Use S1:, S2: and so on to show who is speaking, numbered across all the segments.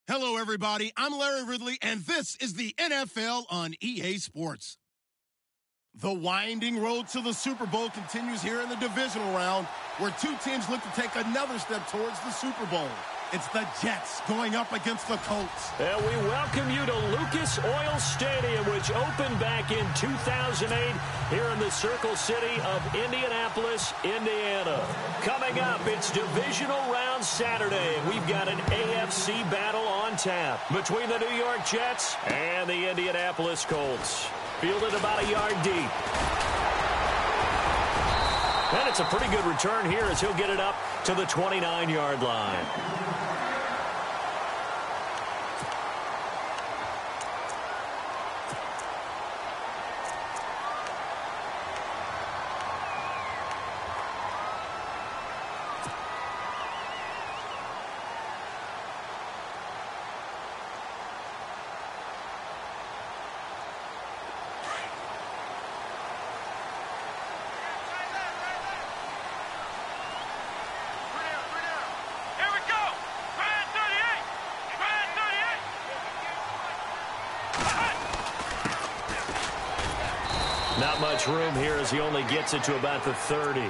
S1: Hello, everybody. I'm Larry Ridley, and this is the NFL on EA Sports. The winding road to the Super Bowl continues here in the divisional round, where two teams look to take another step towards the Super Bowl. It's the Jets going up against the Colts.
S2: And we welcome you to Lucas Oil Stadium, which opened back in 2008 here in the Circle City of Indianapolis, Indiana. Coming up, it's Divisional Round Saturday, and we've got an AFC battle on tap between the New York Jets and the Indianapolis Colts. Fielded about a yard deep. And it's a pretty good return here as he'll get it up to the 29-yard line. Not much room here as he only gets it to about the 30.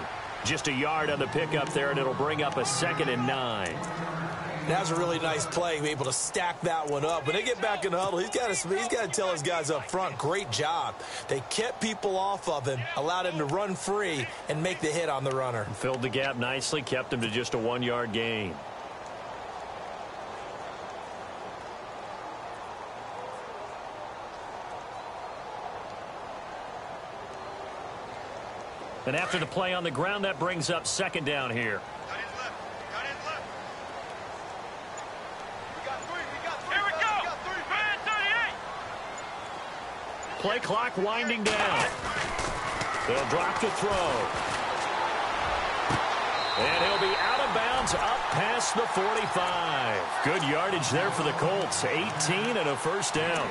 S2: Just a yard on the pickup there, and it'll bring up a 2nd and 9.
S3: That's a really nice play, be able to stack that one up. When they get back in the huddle, he's got to tell his guys up front, great job. They kept people off of him, allowed him to run free, and make the hit on the runner.
S2: Filled the gap nicely, kept him to just a 1-yard gain. And after the play on the ground, that brings up 2nd down here. Play clock winding down. They'll drop to throw. And he'll be out of bounds up past the 45. Good yardage there for the Colts. 18 and a first down.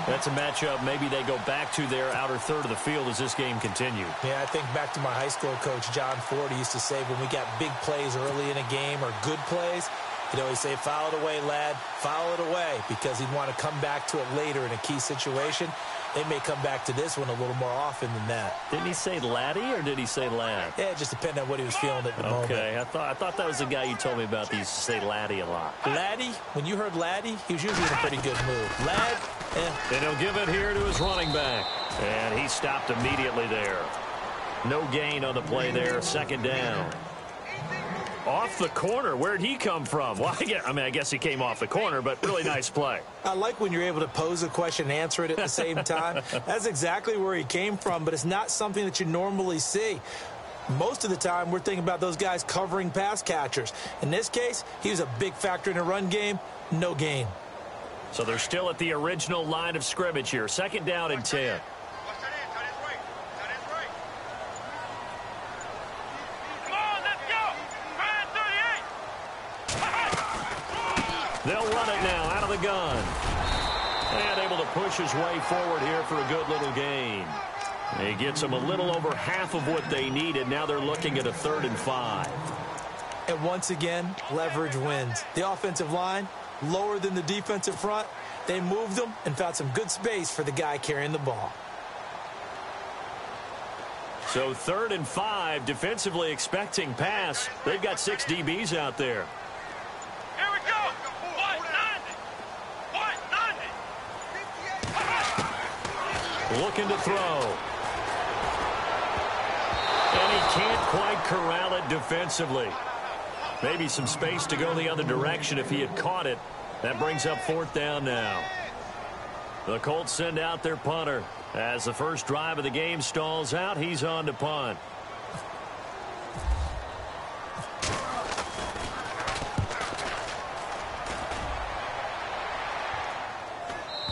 S2: That's a matchup maybe they go back to their outer third of the field as this game continues.
S3: Yeah, I think back to my high school coach, John Ford. He used to say when we got big plays early in a game or good plays, he'd always say, foul it away, lad, foul it away, because he'd want to come back to it later in a key situation. They may come back to this one a little more often than that.
S2: Didn't he say laddie or did he say lad?
S3: Yeah, it just depended on what he was feeling at the moment.
S2: Okay, I thought that was the guy you told me about that used to say laddie a lot.
S3: Laddie, when you heard laddie, he was usually in a pretty good mood. Lad,
S2: And he'll give it here to his running back. And he stopped immediately there. No gain on the play there, 2nd down. Off the corner. Where'd he come from? Well, I guess he came off the corner, but really nice play.
S3: I like when you're able to pose a question and answer it at the same time. That's exactly where he came from, but it's not something that you normally see. Most of the time, we're thinking about those guys covering pass catchers. In this case, he was a big factor in the run game. No gain.
S2: So they're still at the original line of scrimmage here. 2nd down and 10. They'll run it now out of the gun. And able to push his way forward here for a good little gain. He gets them a little over half of what they needed. Now they're looking at a 3rd and 5.
S3: And once again, leverage wins. The offensive line, lower than the defensive front. They moved them and found some good space for the guy carrying the ball.
S2: So 3rd and 5, defensively expecting pass. They've got 6 DBs out there.
S4: Here we go.
S2: Looking to throw. And he can't quite corral it defensively. Maybe some space to go the other direction if he had caught it. That brings up 4th down now. The Colts send out their punter. As the first drive of the game stalls out, he's on to punt.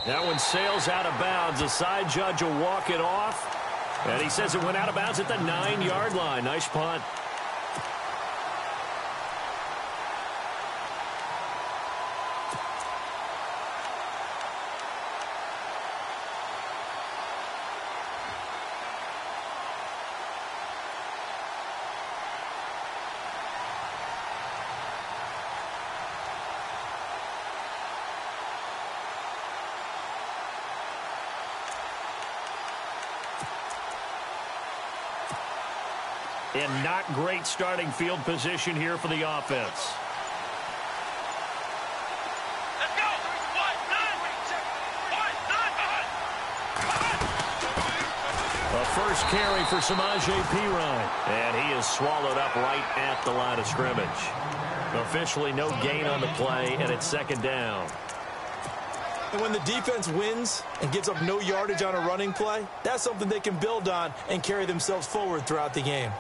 S2: That one sails out of bounds. The side judge will walk it off. And he says it went out of bounds at the 9-yard line. Nice punt. in not great starting field position here for the offense.
S4: Let's go.
S2: A first carry for Samaje Perine, and he is swallowed up right at the line of scrimmage. Officially no gain on the play, and it's second down.
S3: And when the defense wins and gives up no yardage on a running play, that's something they can build on and carry themselves forward throughout the game.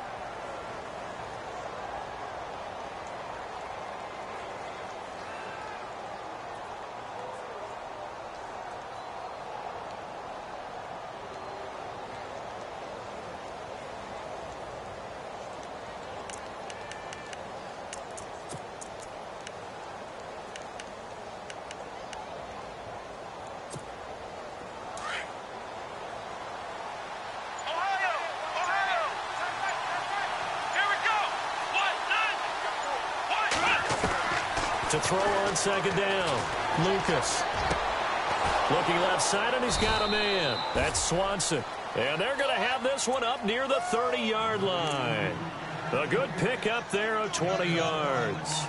S2: To throw on second down, Lucas. Looking left side, and he's got a man. That's Swanson. And they're going to have this one up near the 30-yard line. A good pickup there of 20 yards.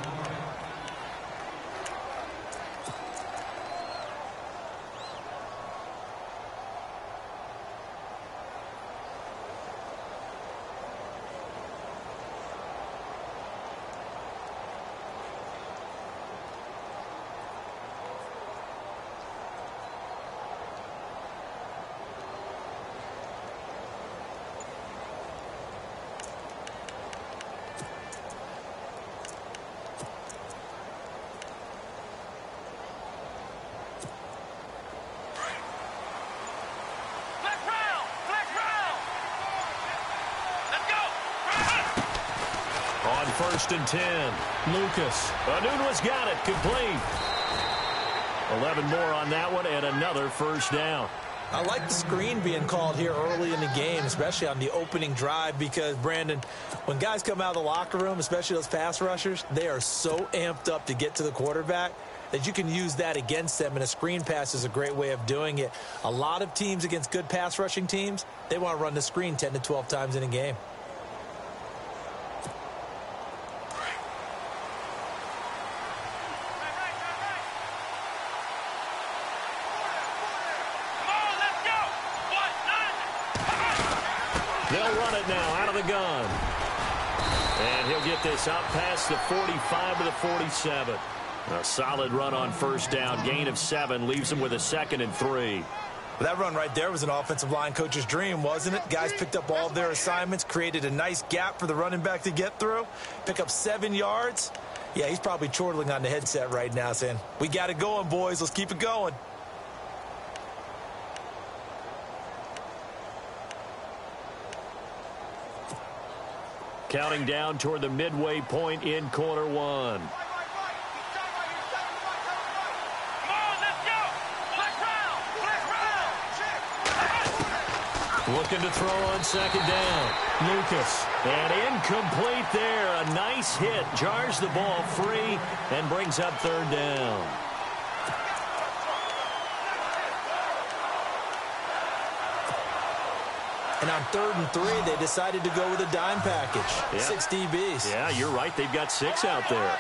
S2: First and 10. Lucas. Anunua's got it. Complete. 11 more on that one and another first down.
S3: I like the screen being called here early in the game, especially on the opening drive, because, Brandon, when guys come out of the locker room, especially those pass rushers, they are so amped up to get to the quarterback that you can use that against them, and a screen pass is a great way of doing it. A lot of teams against good pass rushing teams, they want to run the screen 10 to 12 times in a game.
S2: They'll run it now out of the gun. And he'll get this out past the 45 to the 47. A solid run on first down. Gain of 7 leaves him with a 2nd and 3.
S3: That run right there was an offensive line coach's dream, wasn't it? Guys picked up all of their assignments, created a nice gap for the running back to get through, pick up 7 yards. Yeah, he's probably chortling on the headset right now saying, we got it going, boys. Let's keep it going.
S2: Counting down toward the midway point in quarter one. Looking to throw on second down. Lucas. And incomplete there. A nice hit. Jars the ball free and brings up third down.
S3: And on 3rd and 3, they decided to go with a dime package. Yeah. 6 DBs.
S2: Yeah, you're right. They've got 6 out there.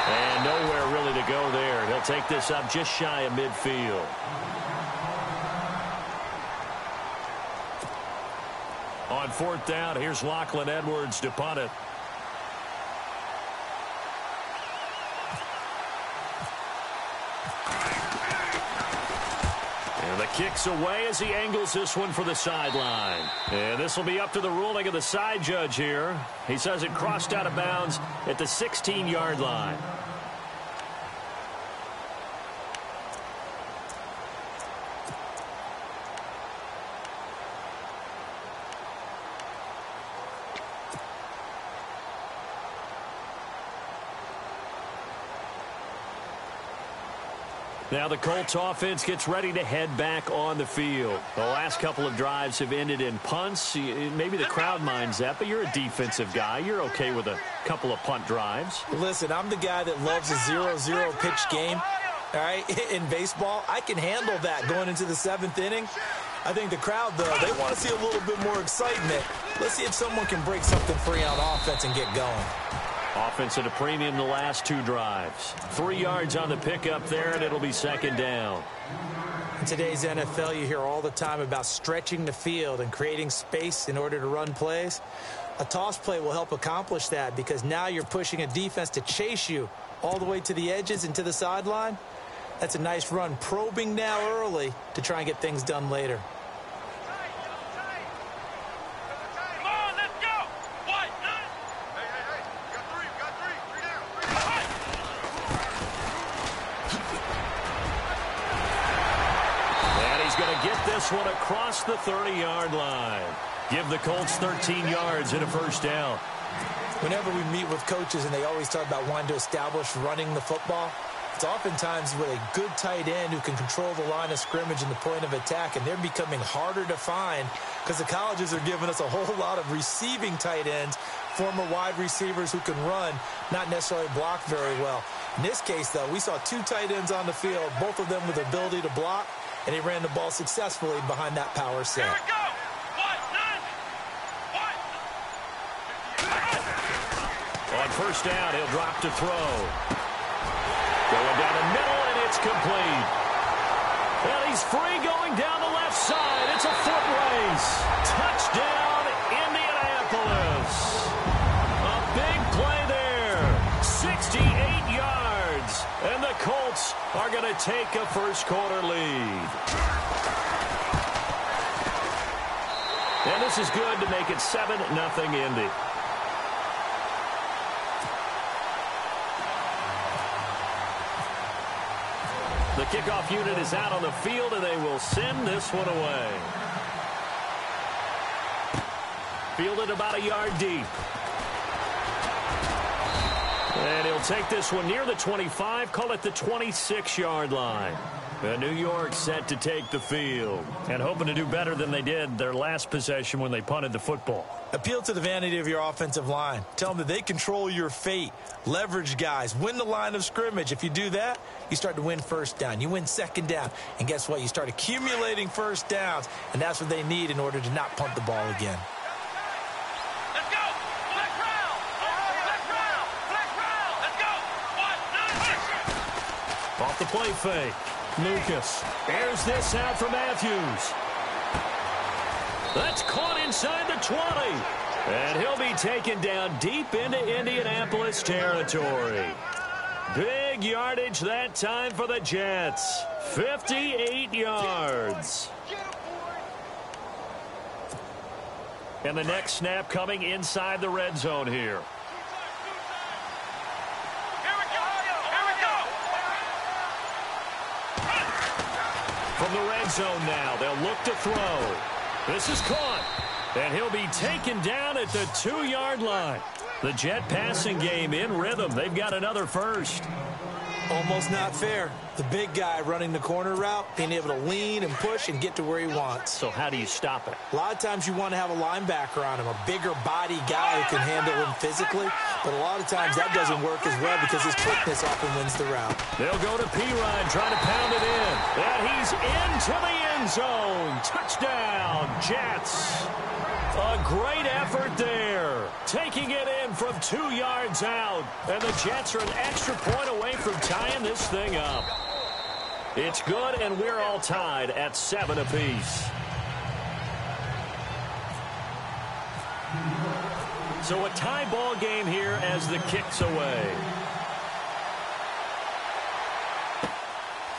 S2: And nowhere really to go there. He'll take this up just shy of midfield. On 4th down, here's Lachlan Edwards to punt it. The kick's away as he angles this one for the sideline. And this will be up to the ruling of the side judge here. He says it crossed out of bounds at the 16-yard line. Now the Colts offense gets ready to head back on the field. The last couple of drives have ended in punts. Maybe the crowd minds that, but you're a defensive guy. You're okay with a couple of punt drives.
S3: Listen, I'm the guy that loves a 0-0 pitch game. All right, in baseball, I can handle that going into the 7th inning. I think the crowd, though, they want to see a little bit more excitement. Let's see if someone can break something free on offense and get going.
S2: Offense at a premium the last 2 drives. 3 yards on the pickup there, and it'll be 2nd down.
S3: In today's NFL, you hear all the time about stretching the field and creating space in order to run plays. A toss play will help accomplish that because now you're pushing a defense to chase you all the way to the edges and to the sideline. That's a nice run, probing now early to try and get things done later.
S4: Come on, let's go. What? Hey. We got 3 down.
S2: And he's going to get this one across the 30-yard line. Give the Colts 13 yards and a 1st down.
S3: Whenever we meet with coaches and they always talk about wanting to establish running the football, it's oftentimes with a good tight end who can control the line of scrimmage and the point of attack, and they're becoming harder to find because the colleges are giving us a whole lot of receiving tight ends, former wide receivers who can run, not necessarily block very well. In this case, though, we saw 2 tight ends on the field, both of them with the ability to block, and he ran the ball successfully behind that power set.
S4: Here we go.
S2: On 1st down, he'll drop to throw. Going down the middle, and it's complete. And he's free going down the left side. It's a foot race. Touchdown, Indianapolis. A big play there. 68 yards. And the Colts are going to take a first-quarter lead. And this is good to make it 7-0 Indy. The kickoff unit is out on the field, and they will send this one away. Fielded about a yard deep. And he'll take this one near the 25, call it the 26-yard line. New York set to take the field and hoping to do better than they did their last possession when they punted the football.
S3: Appeal to the vanity of your offensive line. Tell them that they control your fate. Leverage guys. Win the line of scrimmage. If you do that, you start to win 1st down. You win 2nd down. And guess what? You start accumulating 1st downs, and that's what they need in order to not punt the ball again.
S4: Let's go. Black round. Let's go. 1, 9,
S2: Off the play fake. Lucas. Airs this out for Matthews. That's caught inside the 20. And he'll be taken down deep into Indianapolis territory. Big yardage that time for the Jets. 58 yards. And the next snap coming inside the red zone here. From the red zone now, they'll look to throw. This is caught, and he'll be taken down at the 2-yard line. The Jet passing game in rhythm. They've got another first.
S3: Almost not fair. The big guy running the corner route, being able to lean and push and get to where he wants.
S2: So how do you stop it?
S3: A lot of times you want to have a linebacker on him, a bigger body guy who can handle him physically. But a lot of times that doesn't work as well because his quickness often wins the route.
S2: They'll go to P-Ryan trying to pound it in. And he's into the end zone. Touchdown, Jets. A great effort there. Taking it in from 2 yards out. And the Jets are an extra point away from tying this thing up. It's good, and we're all tied at 7 apiece. So a tie ball game here as the kick's away.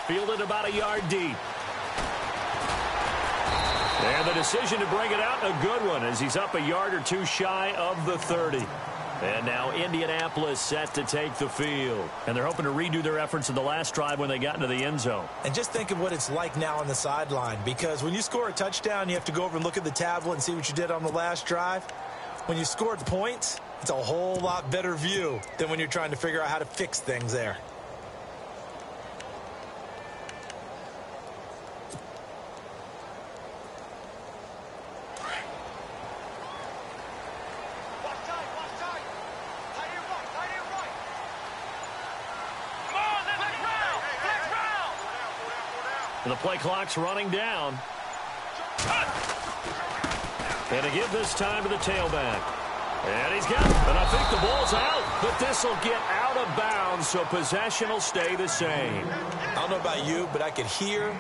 S2: Fielded about a yard deep. And the decision to bring it out, a good one, as he's up a yard or 2 shy of the 30. And now Indianapolis set to take the field. And they're hoping to redo their efforts in the last drive when they got into the end zone.
S3: And just think of what it's like now on the sideline. Because when you score a touchdown, you have to go over and look at the tablet and see what you did on the last drive. When you scored points, it's a whole lot better view than when you're trying to figure out how to fix things there.
S2: The play clock's running down. And to give this time to the tailback. And he's got it. And I think the ball's out. But this will get out of bounds, so possession will stay the same.
S3: I don't know about you, but I could hear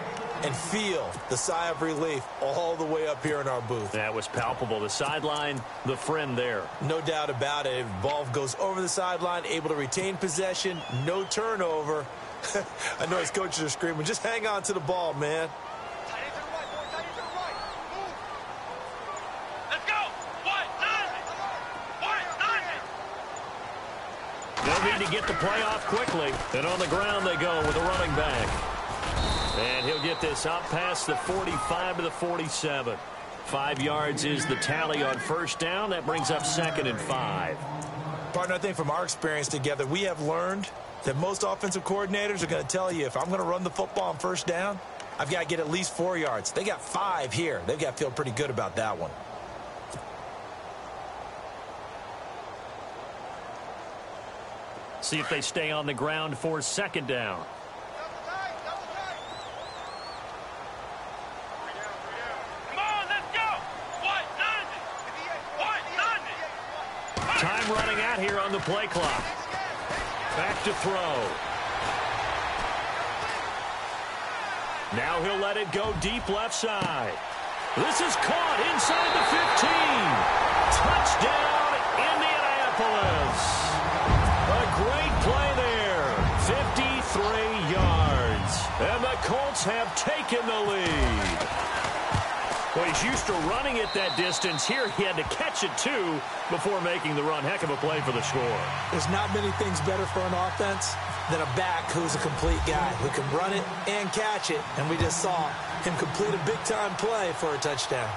S3: and feel the sigh of relief all the way up here in our booth.
S2: That was palpable. The sideline, the friend there.
S3: No doubt about it. The ball goes over the sideline, able to retain possession, no turnover. I know his coaches are screaming, just hang on to the ball, man.
S4: Let's go.
S2: They'll need to get the play off quickly. And on the ground they go with a running back. And he'll get this up past the 45 to the 47. 5 yards is the tally on first down. That brings up 2nd and 5.
S3: Partner, I think from our experience together, we have learned that most offensive coordinators are going to tell you, if I'm going to run the football on first down, I've got to get at least 4 yards. They got 5 here. They've got to feel pretty good about that one.
S2: See if they stay on the ground for 2nd down. Time running out here on the play clock. Back to throw. Now he'll let it go deep left side. This is caught inside the 15. Touchdown, Indianapolis. A great play there. 53 yards. And the Colts have taken the lead. Well, he's used to running it that distance. Here he had to catch it, too, before making the run. Heck of a play for the score.
S3: There's not many things better for an offense than a back who's a complete guy, who can run it and catch it. And we just saw him complete a big-time play for a touchdown.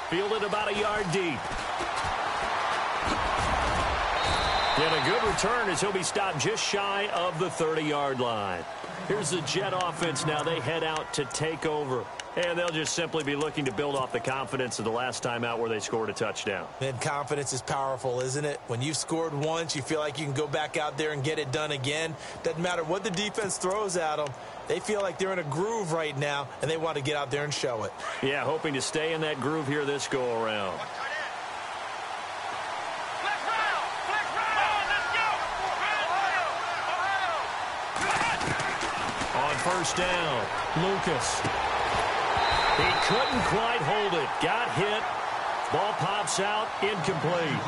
S2: Fielded about a yard deep. And a good return as he'll be stopped just shy of the 30-yard line. Here's the Jet offense now. They head out to take over. And they'll just simply be looking to build off the confidence of the last time out where they scored a touchdown.
S3: And confidence is powerful, isn't it? When you've scored once, you feel like you can go back out there and get it done again. Doesn't matter what the defense throws at them. They feel like they're in a groove right now, and they want to get out there and show it.
S2: Yeah, hoping to stay in that groove here this go-around. On first down, Lucas. He couldn't quite hold it. Got hit. Ball pops out. Incomplete.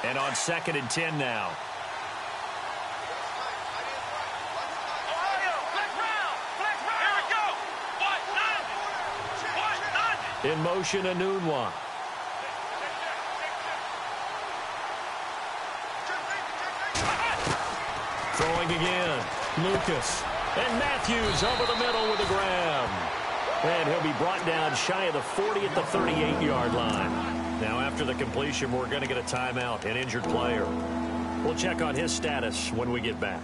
S2: And on 2nd and 10 now. In motion, Anunwa. Throwing again. Lucas. And Matthews over the middle with a grab. And he'll be brought down shy of the 40 at the 38-yard line. Now, after the completion, we're going to get a timeout, an injured player. We'll check on his status when we get back.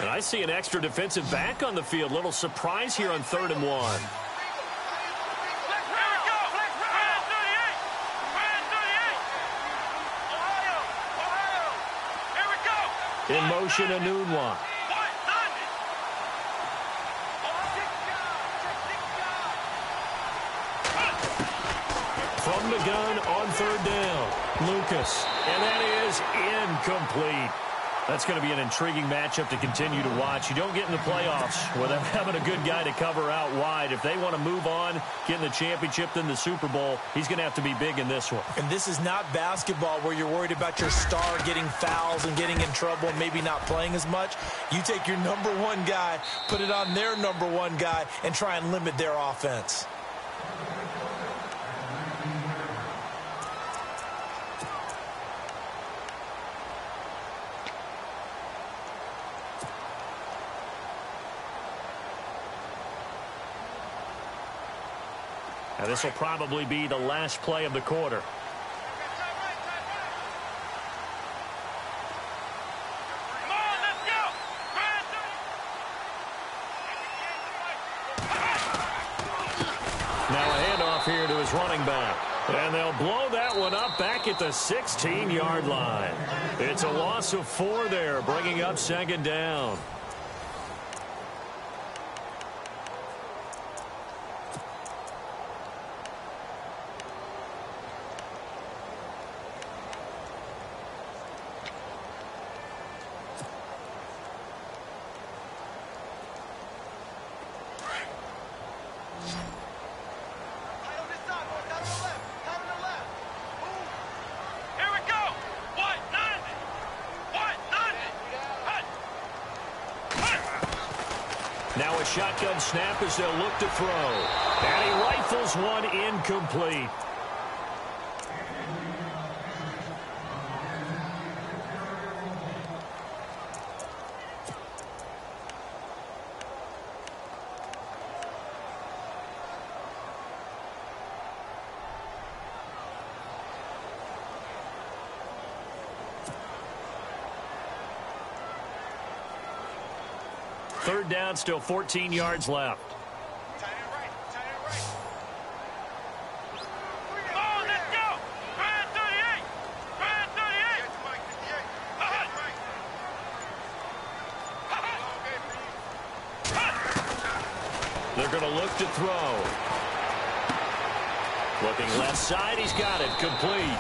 S2: And I see an extra defensive back on the field. Little surprise here on 3rd and 1. In motion, Anunwa. From the gun on 3rd down. Lucas. And that is incomplete. That's going to be an intriguing matchup to continue to watch. You don't get in the playoffs without having a good guy to cover out wide. If they want to move on, get in the championship, then the Super Bowl, he's going to have to be big in this one.
S3: And this is not basketball where you're worried about your star getting fouls and getting in trouble and maybe not playing as much. You take your number one guy, put it on their number one guy, and try and limit their offense.
S2: And this will probably be the last play of the quarter. Now a handoff here to his running back. And they'll blow that one up back at the 16-yard line. It's a loss of 4 there, bringing up second down. Now a shotgun snap as they'll look to throw. And he rifles one incomplete. Third down, still 14 yards left. They're going to look to throw. Looking left side, he's got it, complete.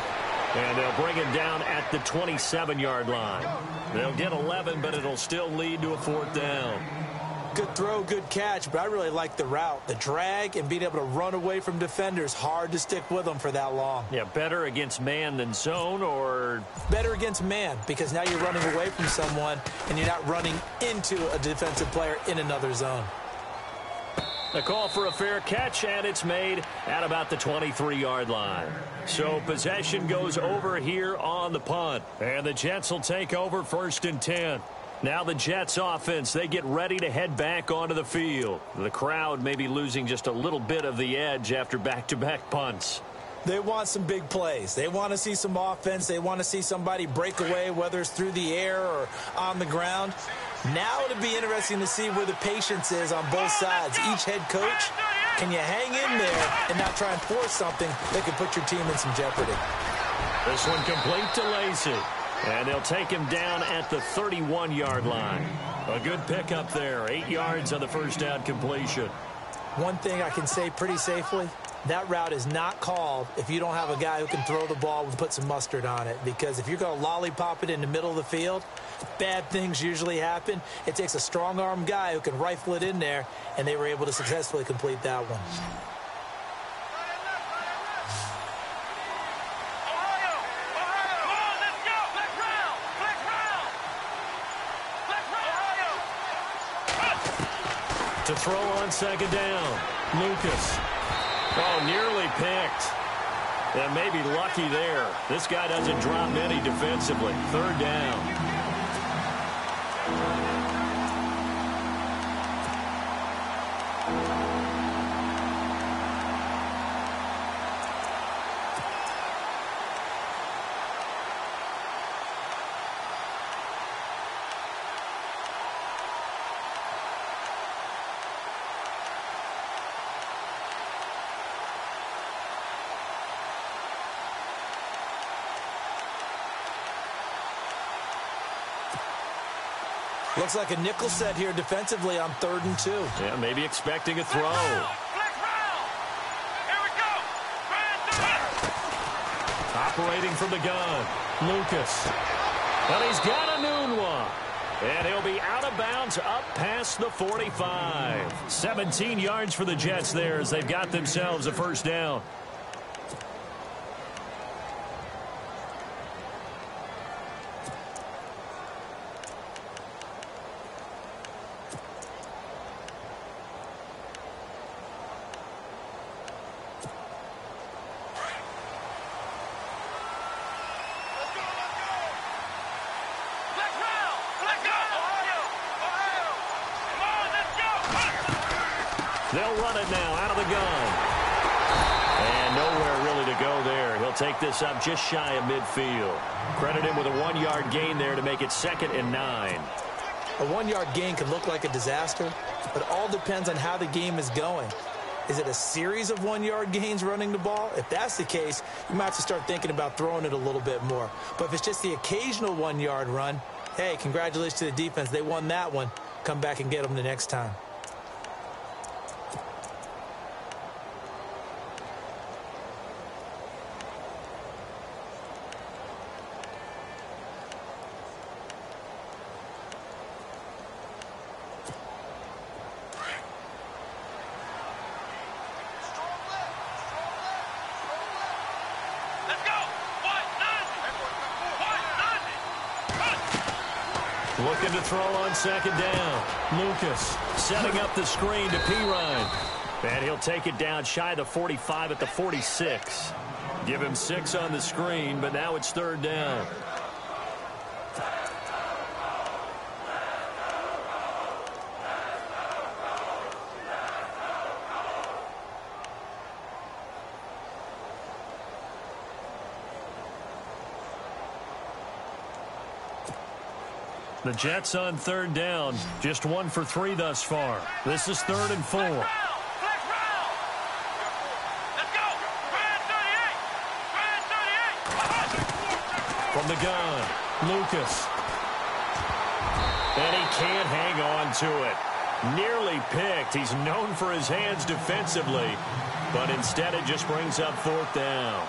S2: And they'll bring him down at the 27-yard line. They'll get 11, but it'll still lead to a 4th down.
S3: Good throw, good catch, but I really like the route. The drag and being able to run away from defenders, hard to stick with them for that long.
S2: Yeah, better against man than zone, or?
S3: Better against man, because now you're running away from someone and you're not running into a defensive player in another zone.
S2: A call for a fair catch, and it's made at about the 23-yard line. So possession goes over here on the punt, and the Jets will take over 1st and 10. Now the Jets offense, they get ready to head back onto the field. The crowd may be losing just a little bit of the edge after back-to-back punts.
S3: They want some big plays. They want to see some offense. They want to see somebody break away, whether it's through the air or on the ground. Now it'll be interesting to see where the patience is on both sides. Each head coach, can you hang in there and not try and force something that could put your team in some jeopardy?
S2: This one complete to Lacey. And they'll take him down at the 31-yard line. A good pickup there. 8 yards on the first down completion.
S3: One thing I can say pretty safely, that route is not called if you don't have a guy who can throw the ball and put some mustard on it. Because if you're going to lollipop it in the middle of the field, bad things usually happen. It takes a strong-arm guy who can rifle it in there, and they were able to successfully complete that one.
S2: To throw on second down, Lucas. Oh, nearly picked. And maybe lucky there. This guy doesn't drop many defensively. 3rd down.
S3: Looks like a nickel set here defensively on 3rd and 2.
S2: Yeah, maybe expecting a throw. Operating from the gun, Lucas. And he's got a noon one. And he'll be out of bounds up past the 45. 17 yards for the Jets there as they've got themselves a 1st down. They'll run it now out of the gun. And nowhere really to go there. He'll take this up just shy of midfield. Credit him with a 1-yard gain there to make it 2nd and 9.
S3: A 1-yard gain can look like a disaster, but it all depends on how the game is going. Is it a series of 1-yard gains running the ball? If that's the case, you might have to start thinking about throwing it a little bit more. But if it's just the occasional 1-yard run, hey, congratulations to the defense. They won that one. Come back and get them the next time.
S2: Looking to throw on 2nd down. Lucas setting up the screen to Pirine. And he'll take it down shy of the 45 at the 46. Give him 6 on the screen, but now it's 3rd down. The Jets on 3rd down. Just 1 for 3 thus far. This is 3rd and 4.
S4: Let's go.
S2: From the gun, Lucas. And he can't hang on to it. Nearly picked. He's known for his hands defensively, but instead it just brings up 4th down.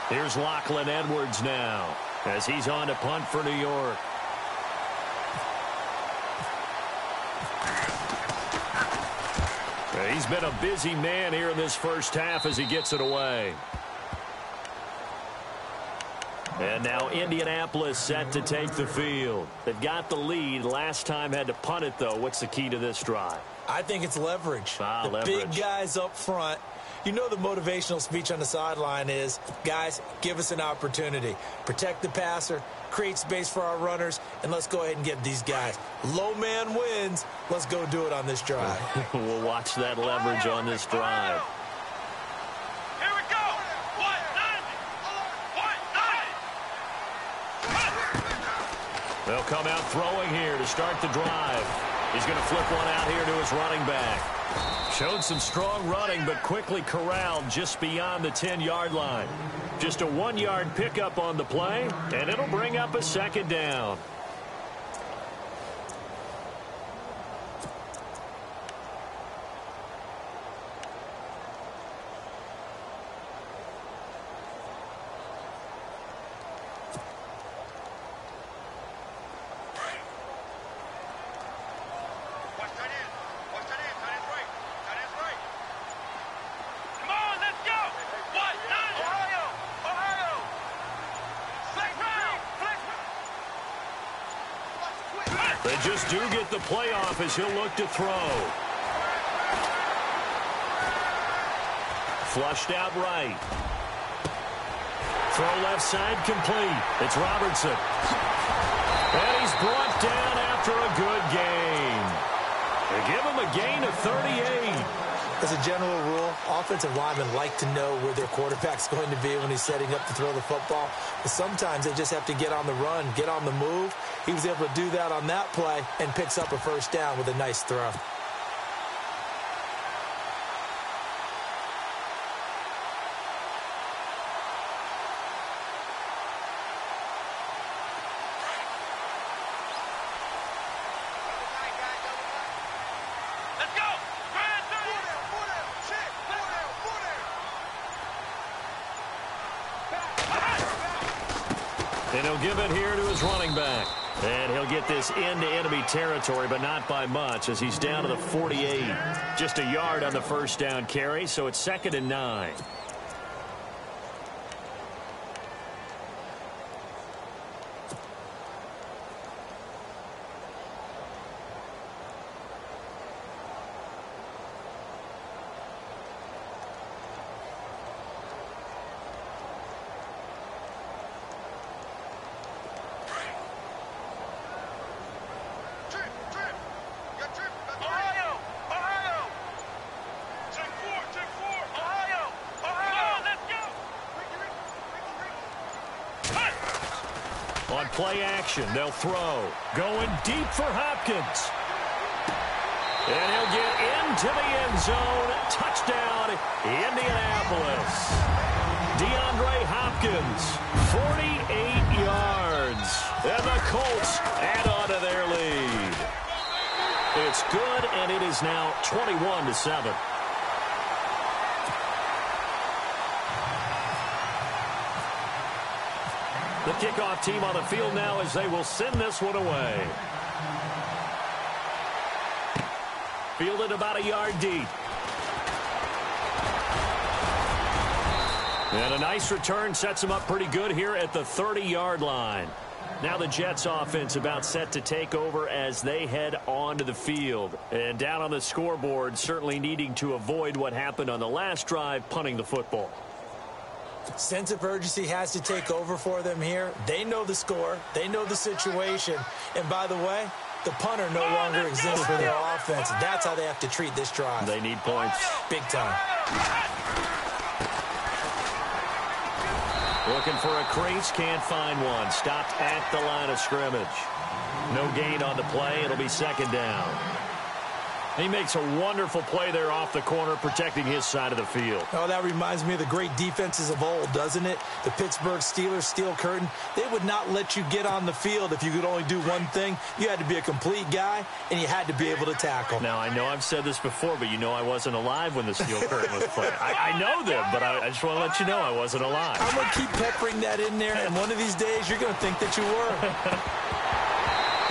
S2: Here's Lachlan Edwards now as he's on to punt for New York. He's been a busy man here in this first half as he gets it away. And now Indianapolis set to take the field. They've got the lead. Last time had to punt it, though. What's the key to this drive?
S3: I think it's leverage.
S2: Leverage.
S3: Big guys up front. You know the motivational speech on the sideline is, guys, give us an opportunity. Protect the passer, create space for our runners, and let's go ahead and get these guys. Low man wins. Let's go do it on this drive.
S2: We'll watch that leverage on this drive.
S4: Here we go. 190.
S2: They'll come out throwing here to start the drive. He's going to flip one out here to his running back. Showed some strong running, but quickly corralled just beyond the 10-yard line. Just a 1-yard pickup on the play, and it'll bring up a 2nd down. They just do get the playoff as he'll look to throw. Flushed out right. Throw left side complete. It's Robertson. And he's brought down after a good gain. They give him a gain of 38.
S3: As a general rule, offensive linemen like to know where their quarterback's going to be when he's setting up to throw the football. But sometimes they just have to get on the run, get on the move. He was able to do that on that play and picks up a 1st down with a nice throw.
S2: And he'll give it here to his running back. And he'll get this into enemy territory, but not by much as he's down to the 48. Just a yard on the 1st down carry, so it's 2nd and 9. On play action, they'll throw. Going deep for Hopkins. And he'll get into the end zone. Touchdown, Indianapolis. DeAndre Hopkins, 48 yards. And the Colts add on to their lead. It's good, and it is now 21-7. The kickoff team on the field now as they will send this one away. Fielded about a yard deep. And a nice return sets him up pretty good here at the 30-yard line. Now the Jets offense about set to take over as they head onto the field. And down on the scoreboard, certainly needing to avoid what happened on the last drive, punting the football.
S3: Sense of urgency has to take over for them here. They know the score. They know the situation. And by the way, the punter no longer exists for their offense. That's how they have to treat this drive.
S2: They need points.
S3: Big time.
S2: Looking for a crease, can't find one. Stopped at the line of scrimmage. No gain on the play. It'll be second down. He makes a wonderful play there off the corner, protecting his side of the field.
S3: Oh, that reminds me of the great defenses of old, doesn't it? The Pittsburgh Steelers, steel curtain. They would not let you get on the field if you could only do one thing. You had to be a complete guy, and you had to be able to tackle.
S2: Now, I know I've said this before, but you know I wasn't alive when the steel curtain was played. I know them, but I just want to let you know I wasn't alive.
S3: I'm going to keep peppering that in there, and one of these days you're going to think that you were.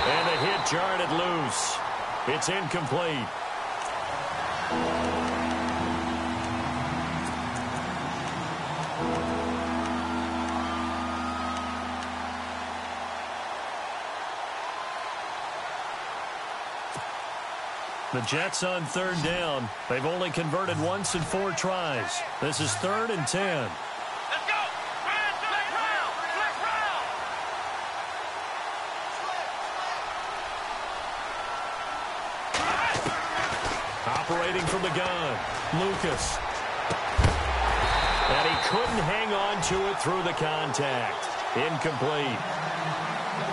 S2: And the hit jarred it loose. It's incomplete. The Jets on third down. They've only converted once in 4 tries. This is 3rd and 10.
S4: Let's go!
S2: Operating from the gun, Lucas. And he couldn't hang on to it through the contact. Incomplete.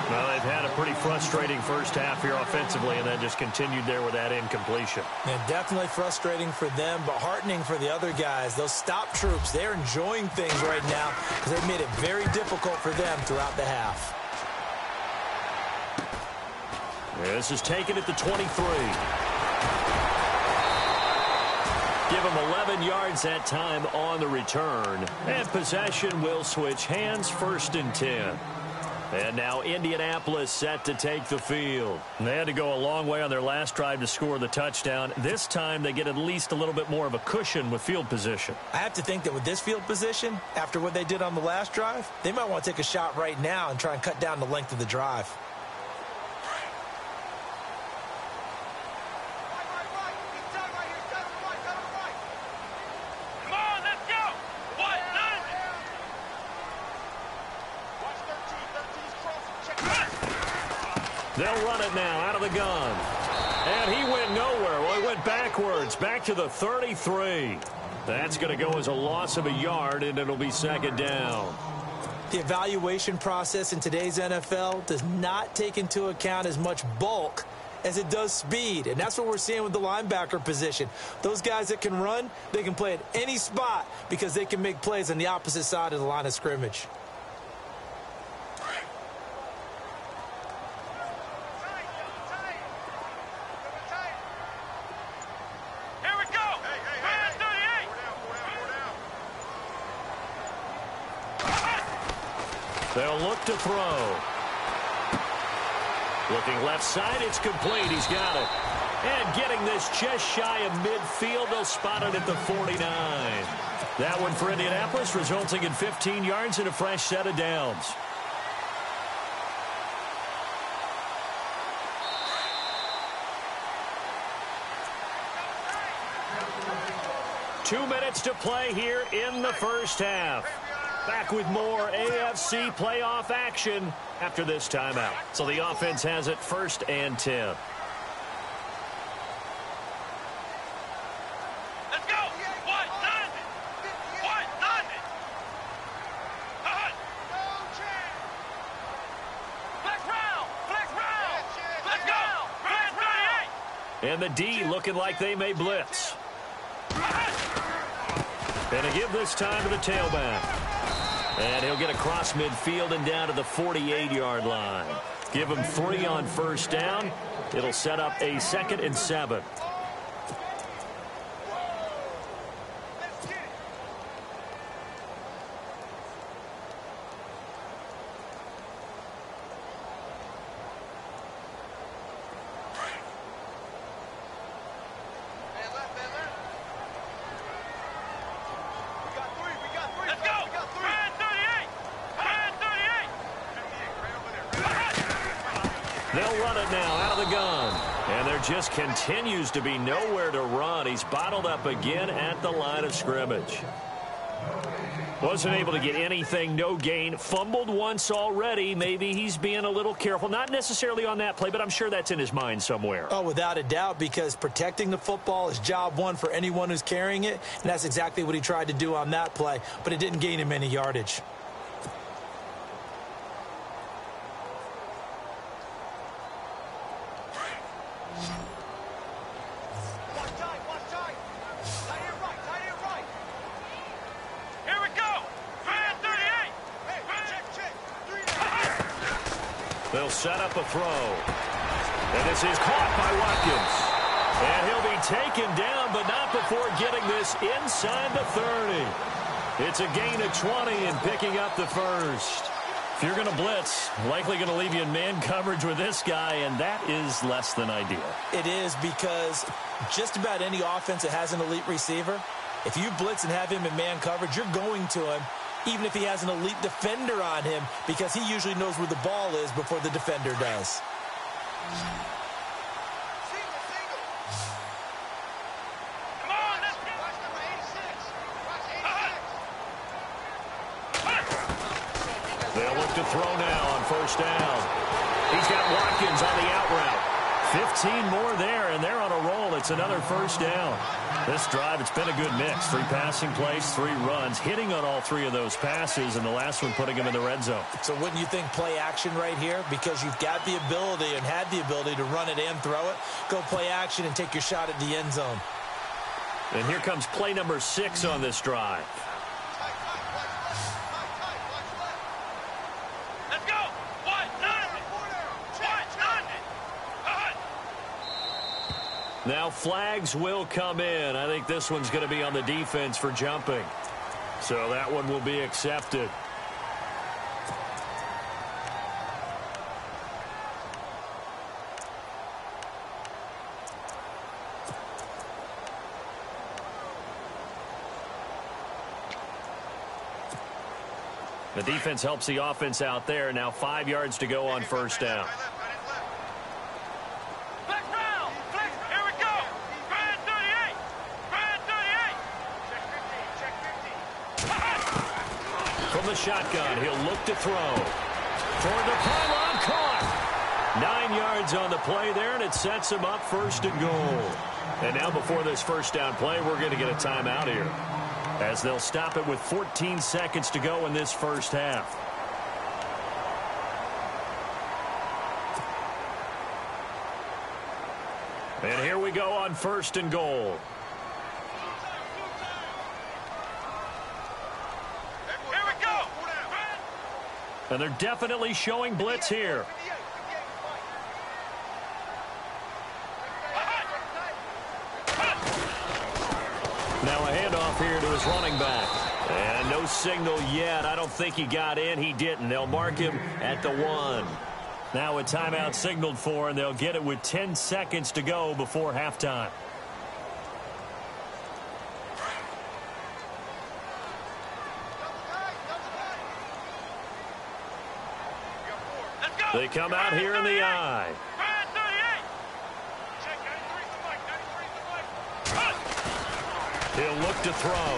S2: Well, they've had a pretty frustrating first half here offensively, and then just continued there with that incompletion.
S3: And definitely frustrating for them, but heartening for the other guys. Those stop troops, they're enjoying things right now because they've made it very difficult for them throughout the half.
S2: This is taken at the 23. Give him 11 yards that time on the return. And possession will switch hands, 1st and 10. And now Indianapolis set to take the field. They had to go a long way on their last drive to score the touchdown. This time they get at least a little bit more of a cushion with field position.
S3: I have to think that with this field position, after what they did on the last drive, they might want to take a shot right now and try and cut down the length of the drive.
S2: They'll run it now out of the gun. And he went nowhere. Well, he went backwards, back to the 33. That's going to go as a loss of a yard, and it'll be 2nd down.
S3: The evaluation process in today's NFL does not take into account as much bulk as it does speed, and that's what we're seeing with the linebacker position. Those guys that can run, they can play at any spot because they can make plays on the opposite side of the line of scrimmage.
S2: They'll look to throw. Looking left side, it's complete. He's got it. And getting this just shy of midfield, they'll spot it at the 49. That one for Indianapolis, resulting in 15 yards and a fresh set of downs. Two minutes to play here in the first half. Back with more AFC playoff action after this timeout. So the offense has it 1st and 10.
S4: Let's go! What? None! What? None!
S2: And the D looking like they may blitz. And a give this time to the tailback. And he'll get across midfield and down to the 48-yard line. Give him 3 on first down. It'll set up a 2nd and 7. They'll run it now out of the gun. And there just continues to be nowhere to run. He's bottled up again at the line of scrimmage. Wasn't able to get anything, no gain. Fumbled once already. Maybe he's being a little careful. Not necessarily on that play, but I'm sure that's in his mind somewhere.
S3: Oh, without a doubt, because protecting the football is job one for anyone who's carrying it. And that's exactly what he tried to do on that play, but it didn't gain him any yardage.
S2: They'll set up a throw. And this is caught by Watkins. And he'll be taken down, but not before getting this inside the 30. It's a gain of 20 and picking up the first. If you're going to blitz, likely going to leave you in man coverage with this guy, and that is less than ideal.
S3: It is, because just about any offense that has an elite receiver, if you blitz and have him in man coverage, you're going to him, even if he has an elite defender on him, because he usually knows where the ball is before the defender does.
S2: They'll look to throw now on first down. He's got Watkins on the out route. 15 more there, and they're on a roll. It's another first down. This drive, it's been a good mix. 3 passing plays, 3 runs, hitting on all 3 of those passes, and the last one putting him in the red zone.
S3: So wouldn't you think play action right here? Because you've got the ability and had the ability to run it and throw it. Go play action and take your shot at the end zone.
S2: And here comes play number 6 on this drive. Now flags will come in. I think this one's going to be on the defense for jumping. So that one will be accepted. The defense helps the offense out there. Now 5 yards to go on first down. From the shotgun, he'll look to throw. Toward the pylon, caught. 9 yards on the play there, and it sets him up first and goal. And now before this first down play, we're going to get a timeout here, as they'll stop it with 14 seconds to go in this first half. And here we go on first and goal. And they're definitely showing blitz here. Now a handoff here to his running back. And no signal yet. I don't think he got in. He didn't. They'll mark him at the 1. Now a timeout signaled for, and they'll get it with 10 seconds to go before halftime. They come out here in the eye. He'll look to throw.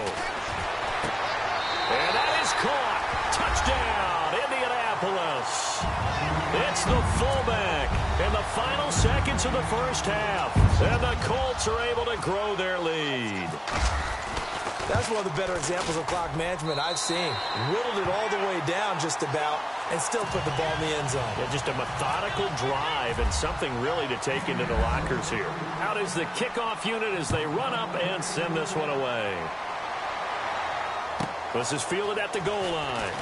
S2: And that is caught. Touchdown, Indianapolis. It's the fullback in the final seconds of the first half. And the Colts are able to grow their lead.
S3: That's one of the better examples of clock management I've seen. Whittled it all the way down just about. and still put the ball in the end zone.
S2: Yeah, just a methodical drive and something really to take into the lockers here. Out is the kickoff unit as they run up and send this one away. This is fielded at the goal line.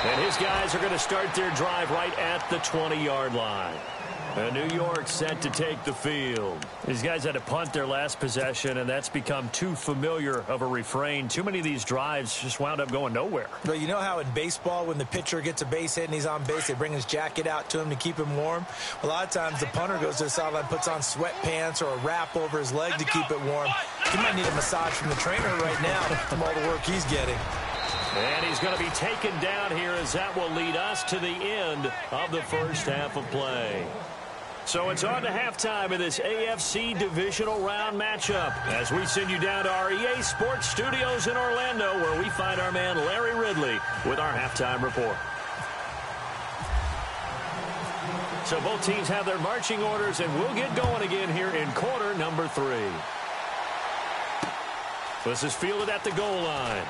S2: And his guys are going to start their drive right at the 20-yard line. And New York set to take the field. These guys had to punt their last possession, and that's become too familiar of a refrain. Too many of these drives just wound up going nowhere.
S3: But you know how in baseball, when the pitcher gets a base hit and he's on base, they bring his jacket out to him to keep him warm? A lot of times the punter goes to the sideline, puts on sweatpants or a wrap over his leg to keep it warm. He might need a massage from the trainer right now from all the work he's getting.
S2: And he's going to be taken down here as that will lead us to the end of the first half of play. So it's on to halftime of this AFC Divisional Round matchup as we send you down to our EA Sports Studios in Orlando where we find our man Larry Ridley with our halftime report. So both teams have their marching orders, and we'll get going again here in quarter number 3. This is fielded at the goal line.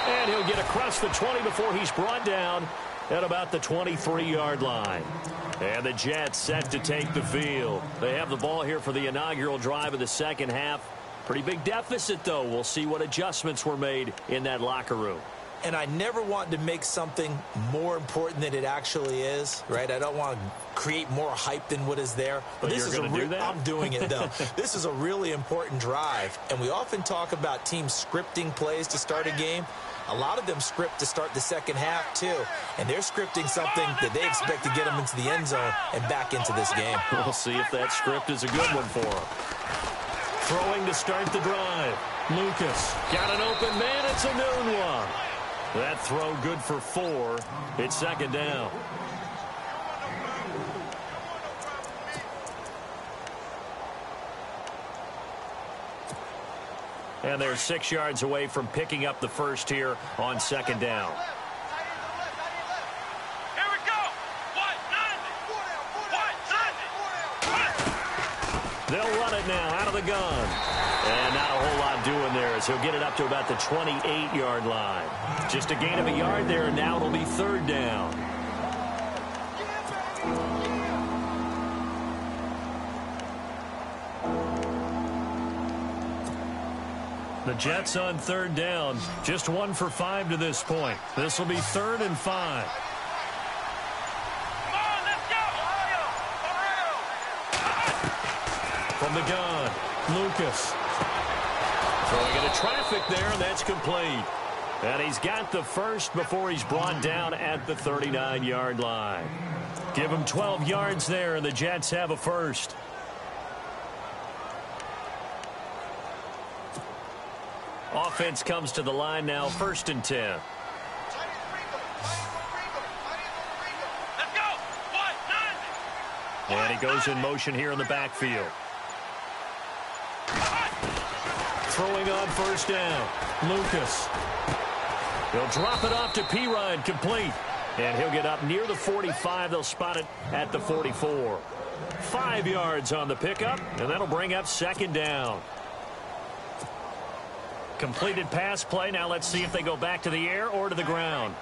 S2: And he'll get across the 20 before he's brought down at about the 23-yard line. And the Jets set to take the field. They have the ball here for the inaugural drive of the second half. Pretty big deficit, though. We'll see what adjustments were made in that locker room.
S3: And I never want to make something more important than it actually is, right? I don't want to create more hype than what is there.
S2: But this you're going to do that?
S3: I'm doing it, though. This is a really important drive. And we often talk about teams scripting plays to start a game. A lot of them script to start the second half, too. And they're scripting something that they expect to get them into the end zone and back into this game.
S2: We'll see if that script is a good one for them. Throwing to start the drive. Lucas got an open man. It's a noon one. That throw good for 4. It's second down. And they're 6 yards away from picking up the first here on second down.
S4: Here we go.
S2: They'll run it now out of the gun. And not a whole lot doing there as he'll get it up to about the 28-yard line. Just a gain of a yard there, and now it'll be third down. The Jets on third down, just 1 for 5 to this point. This will be 3rd and 5.
S4: Come on, let's go.
S2: From the gun, Lucas. Throwing into traffic there, and that's complete. And he's got the first before he's brought down at the 39-yard line. Give him 12 yards there, and the Jets have a first. Offense comes to the line now, 1st and 10.
S4: Let's go.
S2: And he goes in motion here in the backfield. Throwing on first down, Lucas. He'll drop it off to P-Ryan, complete. And he'll get up near the 45. They'll spot it at the 44. 5 yards on the pickup, and that'll bring up second down. Completed pass play. Now let's see if they go back to the air or to the ground.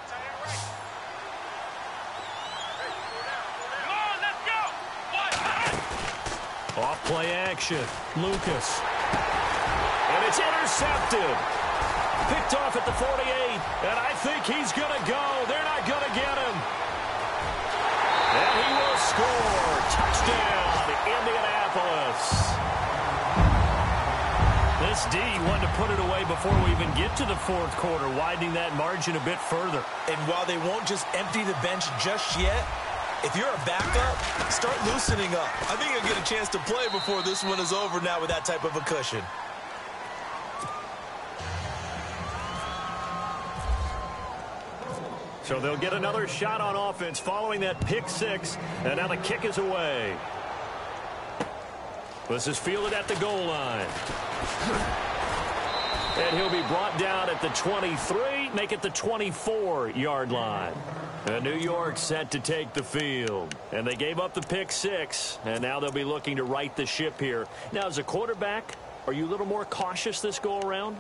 S2: Off play action. Lucas. And it's intercepted. Picked off at the 48. And I think he's going to go. They're not going to get him. And he will score. Touchdown, Indianapolis. This D wanted to put it away before we even get to the fourth quarter, widening that margin a bit further.
S3: And while they won't just empty the bench just yet, if you're a backup, start loosening up. I think you'll get a chance to play before this one is over now with that type of a cushion.
S2: So they'll get another shot on offense following that pick six, and now the kick is away. This is fielded at the goal line. And he'll be brought down at the 23, make it the 24-yard line. And New York set to take the field. And they gave up the pick six, and now they'll be looking to right the ship here. Now, as a quarterback, are you a little more cautious this go-around?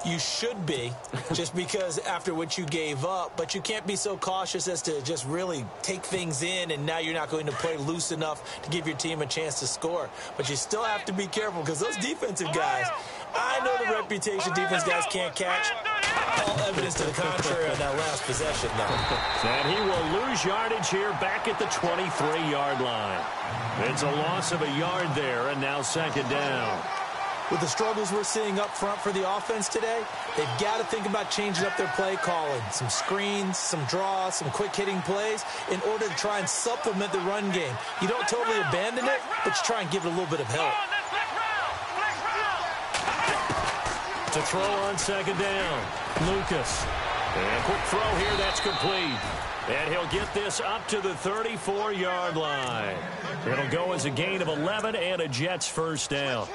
S3: You should be, just because after what you gave up, but you can't be so cautious as to just really take things in, and now you're not going to play loose enough to give your team a chance to score. But you still have to be careful, because those defensive guys, I know the reputation defense guys can't catch. All evidence to the contrary on that last possession, though.
S2: And he will lose yardage here back at the 23-yard line. It's a loss of a yard there, and now second down.
S3: With the struggles we're seeing up front for the offense today, they've got to think about changing up their play calling. Some screens, some draws, some quick-hitting plays in order to try and supplement the run game. You don't totally abandon it, but you try and give it a little bit of help.
S2: To throw on second down, Lucas. And quick throw here, that's complete. And he'll get this up to the 34-yard line. It'll go as a gain of 11 and a Jets first down.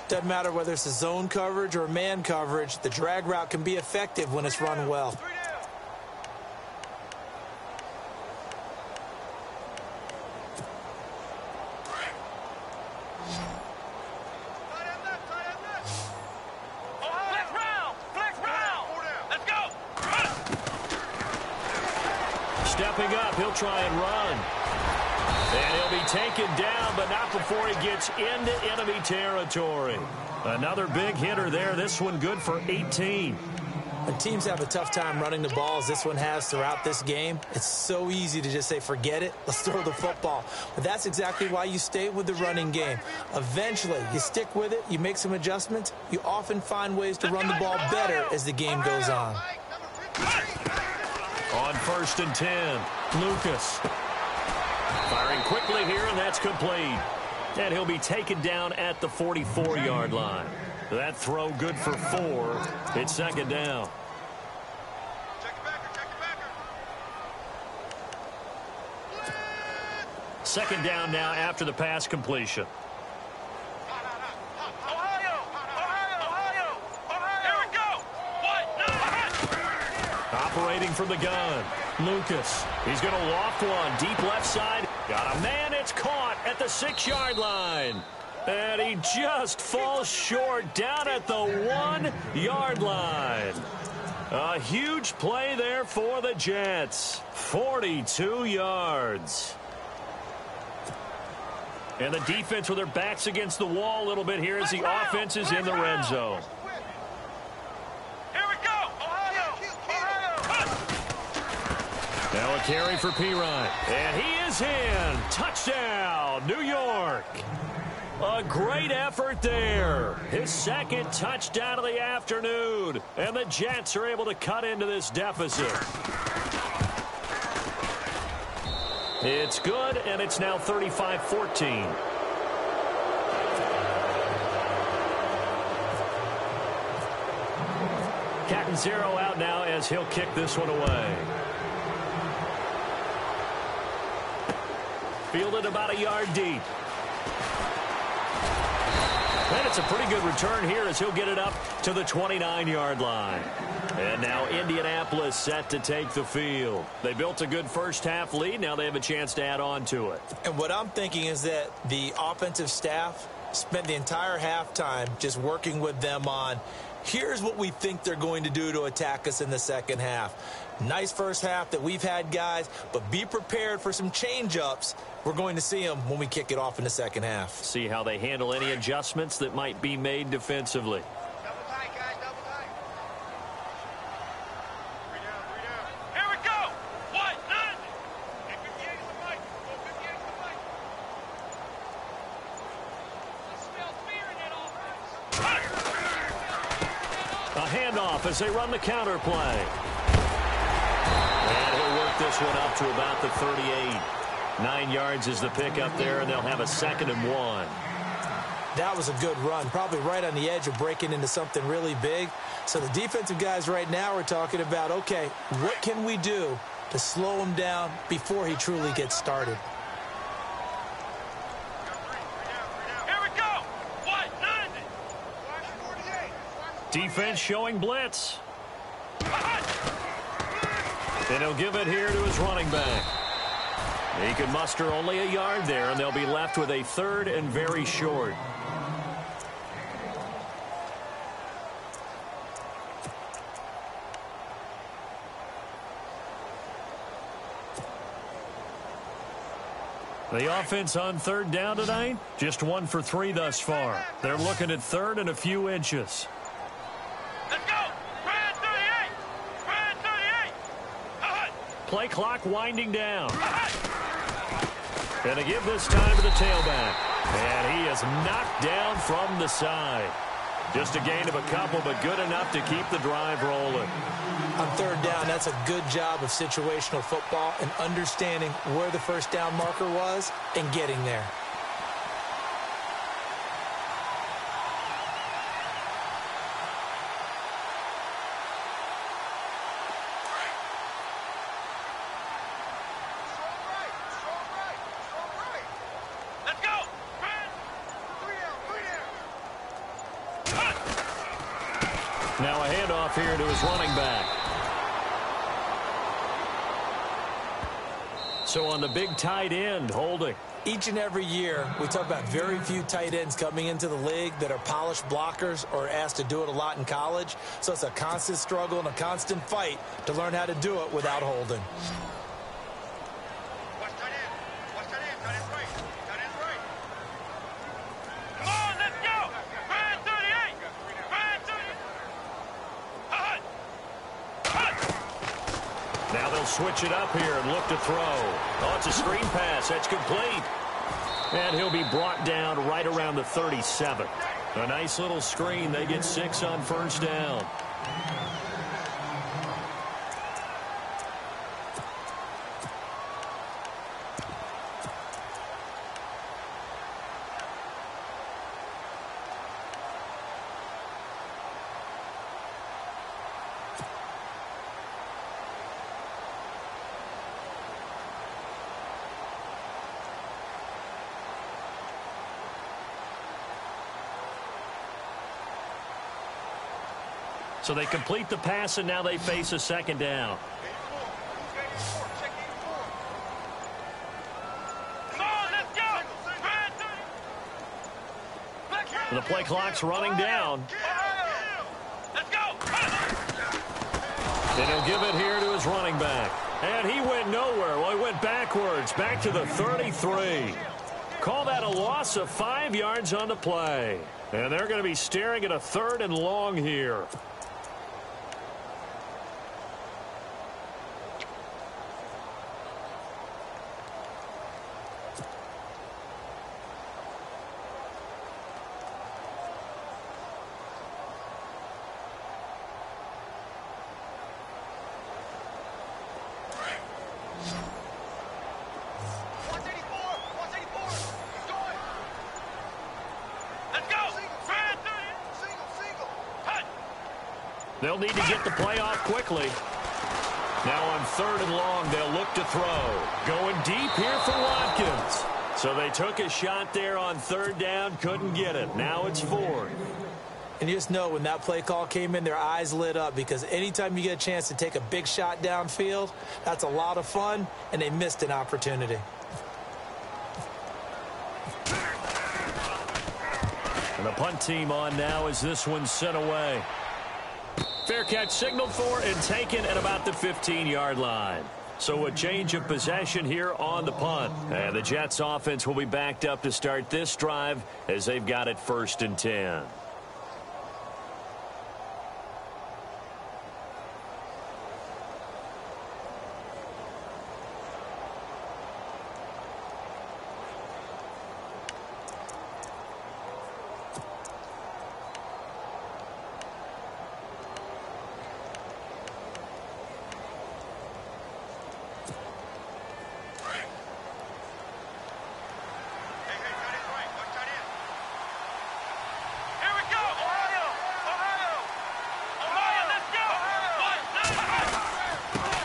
S3: Doesn't matter whether it's a zone coverage or man coverage, the drag route can be effective when it's run well.
S2: Stepping up, he'll try and run. And he'll be taken down, but not before he gets into enemy territory. Another big hitter there. This one good for 18.
S3: When teams have a tough time running the ball, as this one has throughout this game, it's so easy to just say, forget it, let's throw the football. But that's exactly why you stay with the running game. Eventually, you stick with it, you make some adjustments, you often find ways to run the ball better as the game goes on.
S2: On 1st and 10, Lucas. Firing quickly here, and that's complete. And he'll be taken down at the 44-yard line. That throw good for 4. It's second down. Second down now after the pass completion. Operating from the gun, Lucas. He's going to loft one deep left side. Got a man. It's caught at the 6-yard line. And he just falls short down at the 1-yard line. A huge play there for the Jets. 42 yards. And the defense with their backs against the wall a little bit here as the offense is in the red zone. Now a carry for Pirine. And he is in. Touchdown, New York. A great effort there. His second touchdown of the afternoon. And the Jets are able to cut into this deficit. It's good, and it's now 35-14. Catanzaro out now as he'll kick this one away. Fielded about a yard deep. And it's a pretty good return here as he'll get it up to the 29-yard line. And now Indianapolis set to take the field. They built a good first-half lead. Now they have a chance to add on to it.
S3: And what I'm thinking is that the offensive staff spent the entire halftime just working with them on, here's what we think they're going to do to attack us in the second half. Nice first half that we've had, guys, but be prepared for some change-ups. We're going to see them when we kick it off in the second half.
S2: See how they handle any adjustments that might be made defensively.
S4: Double tight, guys, double tight. 3 down. Here we go. 1, 9. Get 58 to the mic. Go 58 to the mic. I smell fear in that offense.
S2: A handoff as they run the counter play. And he'll work this one up to about the 38. 9 yards is the pickup there, and they'll have a 2nd and 1.
S3: That was a good run, probably right on the edge of breaking into something really big. So the defensive guys right now are talking about, okay, what can we do to slow him down before he truly gets started?
S4: Here we go. 1, 9.
S2: Defense showing blitz. And he'll give it here to his running back. He can muster only a yard there, and they'll be left with a 3rd and very short. The offense on third down tonight, just 1 for 3 thus far. They're looking at third and a few inches.
S4: Let's go! Brand 38! Brand 38!
S2: Play clock winding down. And to give this time to the tailback. And he is knocked down from the side. Just a gain of a couple, but good enough to keep the drive rolling.
S3: On third down, that's a good job of situational football and understanding where the first down marker was and getting there.
S4: Let's go!
S2: Now a handoff here to his running back. So on the big tight end, holding.
S3: Each and every year, we talk about very few tight ends coming into the league that are polished blockers or asked to do it a lot in college. So it's a constant struggle and a constant fight to learn how to do it without holding.
S4: Watch tight end. Watch tight end. Tight end's right. Tight end's right. Come on, let's go! Brand 38! Brand 38!
S2: Now they'll switch it up here and look to throw. Oh, it's a screen pass. That's complete. And he'll be brought down right around the 37. A nice little screen. They get 6 on first down. So they complete the pass, and now they face a second down.
S4: Come on, let's go! Brand 30!
S2: The play clock's running down.
S4: Let's go!
S2: And he'll give it here to his running back. And he went nowhere. Well, he went backwards, back to the 33. Call that a loss of 5 yards on the play. And they're going to be staring at a 3rd and long here. They'll need to get the play off quickly. Now on 3rd and long, they'll look to throw. Going deep here for Watkins. So they took a shot there on 3rd down, couldn't get it. Now it's 4th.
S3: And you just know when that play call came in, their eyes lit up because anytime you get a chance to take a big shot downfield, that's a lot of fun, and they missed an opportunity.
S2: And the punt team on now as this one's sent away. Fair catch signaled for and taken at about the 15-yard line. So a change of possession here on the punt. And the Jets offense will be backed up to start this drive as they've got it 1st and 10.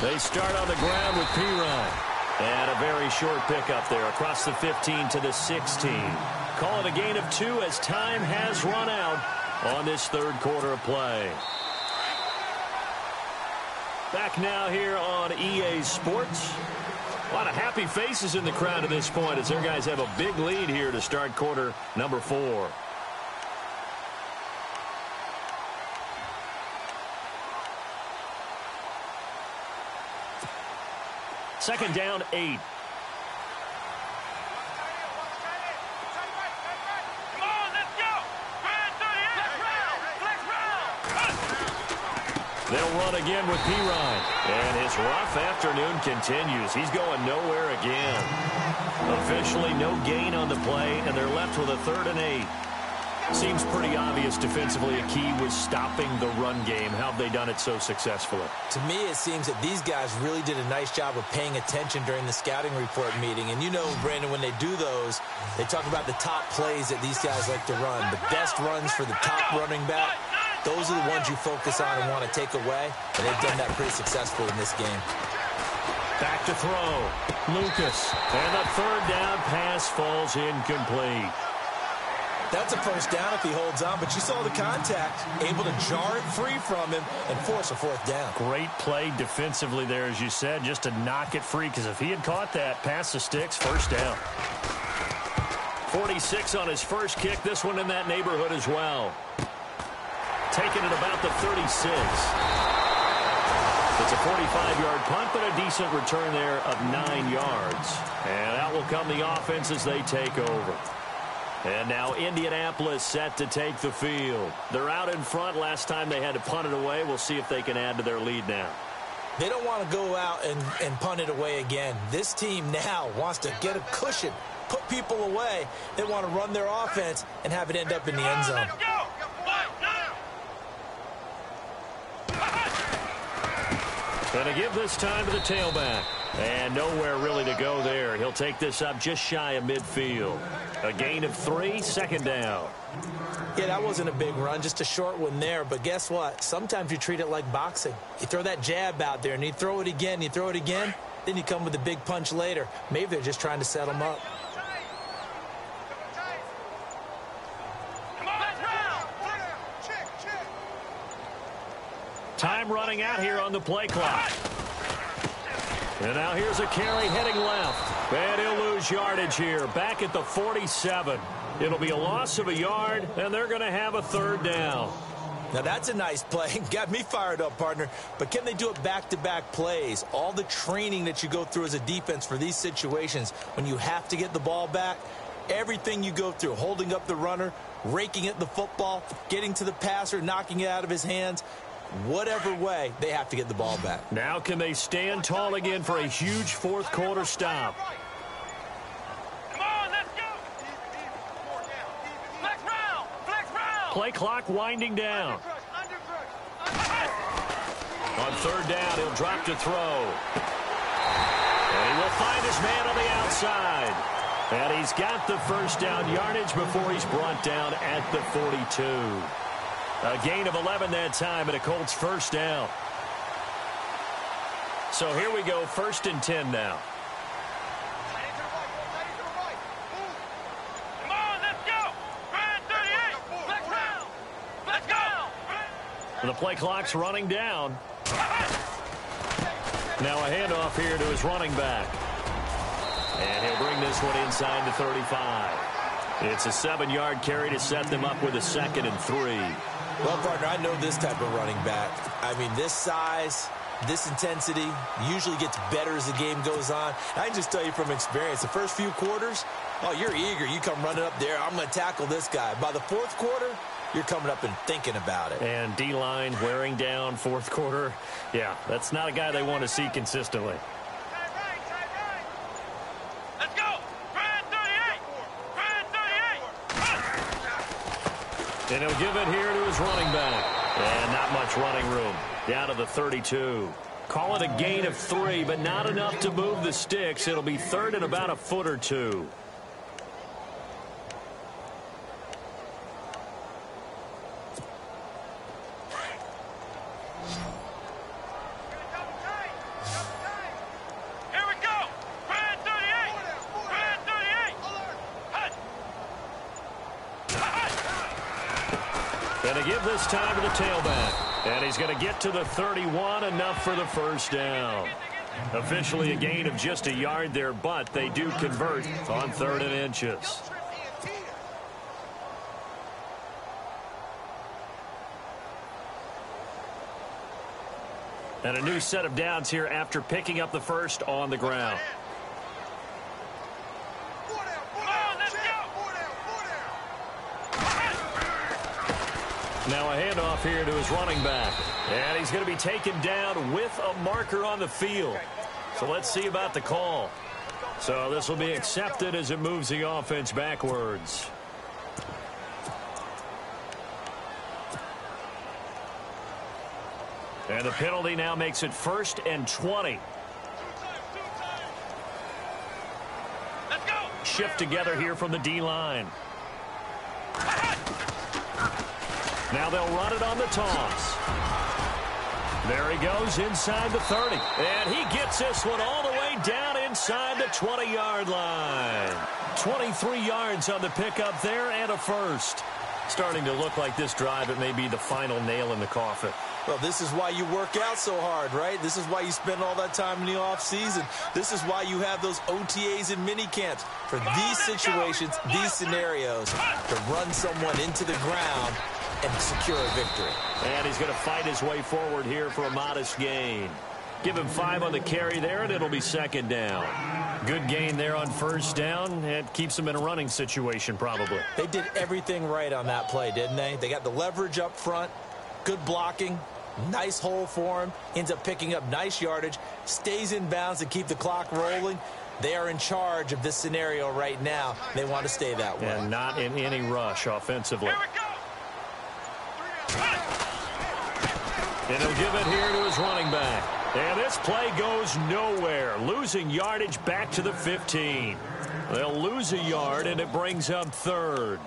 S2: They start on the ground with Pirine. And a very short pickup there across the 15 to the 16. Call it a gain of 2 as time has run out on this 3rd quarter of play. Back now here on EA Sports. A lot of happy faces in the crowd at this point as their guys have a big lead here to start quarter number 4. Second down, 8. They'll run again with Pirine. And his rough afternoon continues. He's going nowhere again. Officially no gain on the play, and they're left with a 3rd and 8. Seems pretty obvious defensively a key was stopping the run game. How have they done it so successfully?
S3: To me, it seems that these guys really did a nice job of paying attention during the scouting report meeting. And you know, Brandon, when they do those, they talk about the top plays that these guys like to run. The best runs for the top running back, those are the ones you focus on and want to take away. And they've done that pretty successfully in this game.
S2: Back to throw. Lucas. And the 3rd down pass falls incomplete.
S3: That's a first down if he holds on, but you saw the contact, able to jar it free from him and force a 4th down.
S2: Great play defensively there, as you said, just to knock it free, because if he had caught that, past the sticks, first down. 46 on his first kick, this one in that neighborhood as well. Taking it about the 36. It's a 45-yard punt, but a decent return there of 9 yards. And out will come the offense as they take over. And now Indianapolis set to take the field. They're out in front. Last time they had to punt it away. We'll see if they can add to their lead now.
S3: They don't want to go out and punt it away again. This team now wants to get a cushion, put people away. They want to run their offense and have it end up in the end zone.
S2: Going to give this time to the tailback. And nowhere really to go there. He'll take this up just shy of midfield. A gain of 3, 2nd down.
S3: Yeah, that wasn't a big run, just a short one there. But guess what? Sometimes you treat it like boxing. You throw that jab out there, and you throw it again, then you come with a big punch later. Maybe they're just trying to set them up.
S2: Time running out here on the play clock. And now here's a carry heading left. And he'll lose yardage here. Back at the 47. It'll be a loss of a yard, and they're going to have a 3rd down.
S3: Now that's a nice play. Got me fired up, partner. But can they do it back-to-back plays? All the training that you go through as a defense for these situations, when you have to get the ball back, everything you go through, holding up the runner, raking at the football, getting to the passer, knocking it out of his hands, whatever way, they have to get the ball back.
S2: Now can they stand tall again for a huge 4th quarter stop?
S4: Come on, let's go. Flex round.
S2: Play clock winding down. On 3rd down, he'll drop to throw. And he will find his man on the outside. And he's got the 1st down yardage before he's brought down at the 42. A gain of 11 that time, and a Colts 1st down. So here we go, 1st and 10 now.
S4: Come on, let's go. 38. Flex round. Let's go.
S2: The play clock's running down. Now a handoff here to his running back. And he'll bring this one inside the 35. It's a 7-yard carry to set them up with a 2nd and 3.
S3: Well, partner, I know this type of running back. I mean, this size, this intensity usually gets better as the game goes on. I can just tell you from experience, the first few quarters, oh, you're eager. You come running up there, I'm going to tackle this guy. By the 4th quarter, you're coming up and thinking about it.
S2: And D-line wearing down 4th quarter. Yeah, that's not a guy they want to see consistently.
S4: Let's go. 38.
S2: And he'll give it here to his running back. And not much running room. Down to the 32. Call it a gain of 3, but not enough to move the sticks. It'll be 3rd and about a foot or 2.
S4: Here we go. 38.
S2: Gonna give this time to the tailback. And he's going to get to the 31, enough for the 1st down. Officially a gain of just a yard there, but they do convert on 3rd and inches. And a new set of downs here after picking up the 1st on the ground. Now a handoff here to his running back. And he's going to be taken down with a marker on the field. So let's see about the call. So this will be accepted as it moves the offense backwards. And the penalty now makes it 1st and 20.
S4: Let's go.
S2: Shift together here from the D-line. Now they'll run it on the toss. There he goes inside the 30. And he gets this one all the way down inside the 20-yard line. 23 yards on the pickup there and a first. Starting to look like this drive, it may be the final nail in the coffin.
S3: Well, this is why you work out so hard, right? This is why you spend all that time in the offseason. This is why you have those OTAs and mini camps. For these situations, these scenarios, to run someone into the ground and secure a victory.
S2: And he's going to fight his way forward here for a modest gain. Give him 5 on the carry there, and it'll be 2nd down. Good gain there on 1st down. It keeps him in a running situation, probably.
S3: They did everything right on that play, didn't they? They got the leverage up front, good blocking, nice hole for him, ends up picking up nice yardage, stays in bounds to keep the clock rolling. They are in charge of this scenario right now. They want to stay that way.
S2: And not in any rush offensively.
S4: Here we go.
S2: And he'll give it here to his running back. And this play goes nowhere. Losing yardage back to the 15. They'll lose a yard, and it brings up 3rd.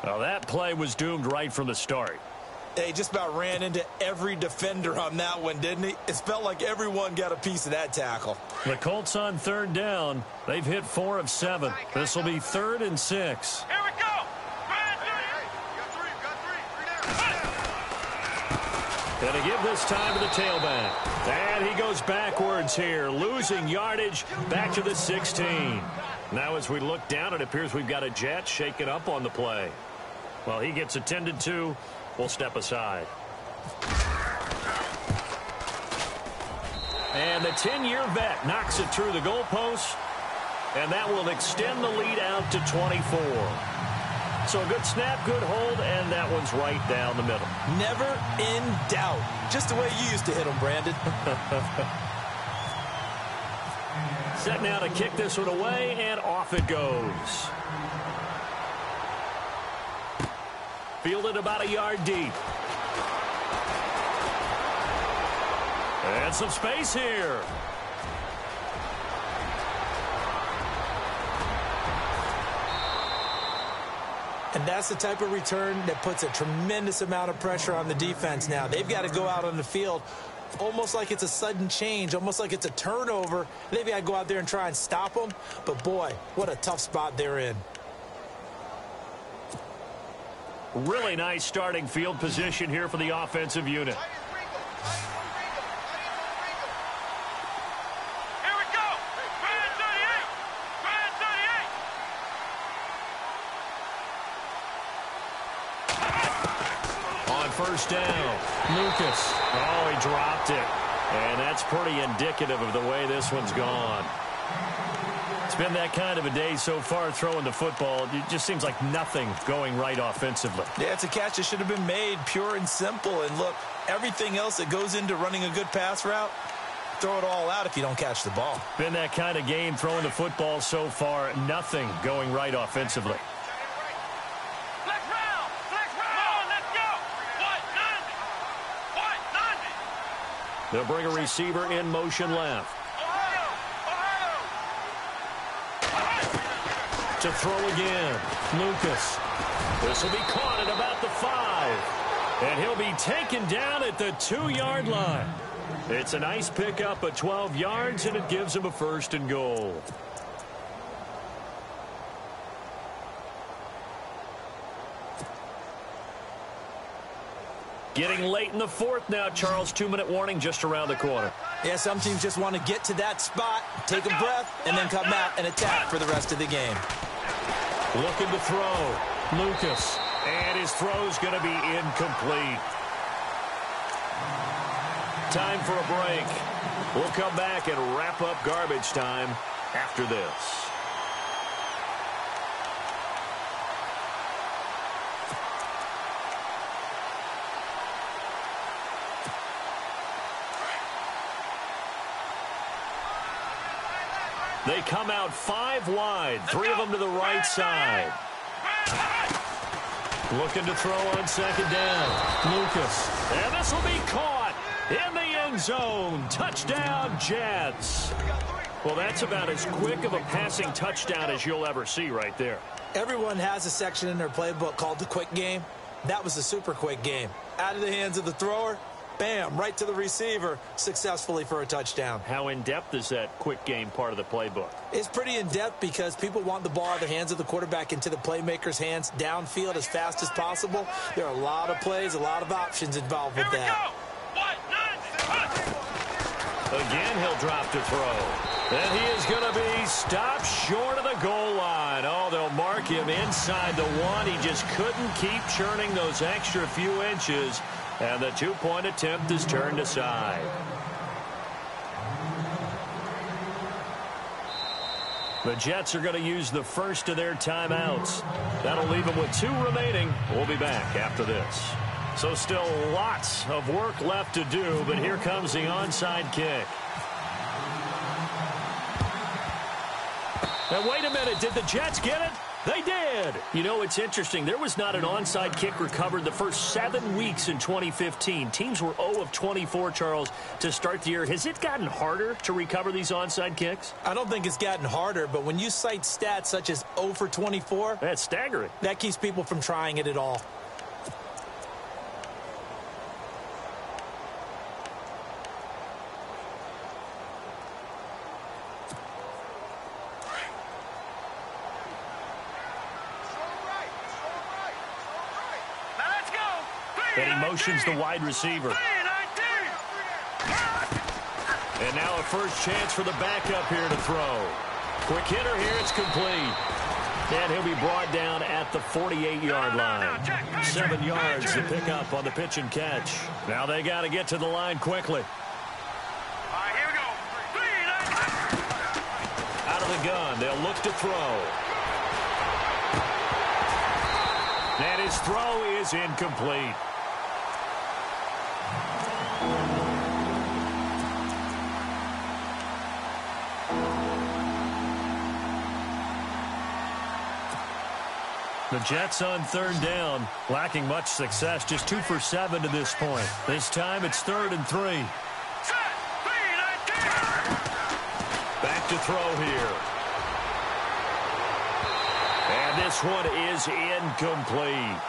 S2: Well, that play was doomed right from the start.
S3: They just about ran into every defender on that one, didn't he? It felt like everyone got a piece of that tackle.
S2: The Colts on 3rd down. They've hit 4 of 7. This will be 3rd and 6.
S4: Here we go.
S2: Going to give this time to the tailback. And he goes backwards here, losing yardage back to the 16. Now as we look down, it appears we've got a jet shaken up on the play. Well, he gets attended to. We'll step aside. And the 10-year vet knocks it through the goalpost. And that will extend the lead out to 24. So a good snap, good hold, and that one's right down the middle.
S3: Never in doubt. Just the way you used to hit them, Brandon.
S2: Set now to kick this one away, and off it goes. Fielded about a yard deep. And some space here.
S3: And that's the type of return that puts a tremendous amount of pressure on the defense now. They've got to go out on the field almost like it's a sudden change, almost like it's a turnover. They've got to go out there and try and stop them. But, boy, what a tough spot they're in.
S2: Really nice starting field position here for the offensive unit.
S4: Here we go. Brand 38. Brand 38.
S2: On 1st down, Lucas. Oh, he dropped it. And that's pretty indicative of the way this one's gone. It's been that kind of a day so far throwing the football. It just seems like nothing going right offensively.
S3: Yeah, it's a catch that should have been made, pure and simple. And look, everything else that goes into running a good pass route, throw it all out if you don't catch the ball.
S2: Been that kind of game throwing the football so far. Nothing going right offensively.
S4: Flex round. Flex round. Come on, let's go. What? 90.
S2: They'll bring a receiver in motion left. To throw again. Lucas. This will be caught at about the 5. And he'll be taken down at the 2-yard line. It's a nice pickup of 12 yards, and it gives him a 1st and goal. Getting late in the 4th now, Charles. 2-minute warning just around the corner.
S3: Yeah, some teams just want to get to that spot, take a breath, and then come out and attack for the rest of the game.
S2: Looking to throw. Lucas. And his throw's going to be incomplete. Time for a break. We'll come back and wrap up garbage time after this. They come out 5 wide, 3 of them to the right side. Looking to throw on second down. Lucas. And this will be caught in the end zone. Touchdown, Jets. Well, that's about as quick of a passing touchdown as you'll ever see right there.
S3: Everyone has a section in their playbook called the quick game. That was the super quick game. Out of the hands of the thrower, bam, right to the receiver, successfully for a touchdown.
S2: How in-depth is that quick game part of the playbook?
S3: It's pretty in-depth because people want the ball out of the hands of the quarterback into the playmaker's hands downfield as fast as possible. There are a lot of plays, a lot of options involved with that.
S2: Again, he'll drop to throw. And he is going to be stopped short of the goal line. Oh, they'll mark him inside the 1. He just couldn't keep churning those extra few inches. And the 2-point attempt is turned aside. The Jets are going to use the first of their timeouts. That'll leave them with 2 remaining. We'll be back after this. So still lots of work left to do, but here comes the onside kick. And wait a minute, did the Jets get it? They did. You know, it's interesting. There was not an onside kick recovered the first 7 weeks in 2015. Teams were 0 of 24, Charles, to start the year. Has it gotten harder to recover these onside kicks?
S3: I don't think it's gotten harder, but when you cite stats such as 0 for 24,
S2: that's staggering.
S3: That keeps people from trying it at all.
S2: And he motions the wide receiver. And now a first chance for the backup here to throw. Quick hitter here, it's complete. And he'll be brought down at the 48-yard line. 7 yards to pick up on the pitch and catch. Now they got to get to the line quickly.
S4: Here we go.
S2: Out of the gun, they'll look to throw. And his throw is incomplete. The Jets on 3rd down, lacking much success, just 2 for 7 to this point. This time it's 3rd and 3. Back to throw here. And this one is incomplete.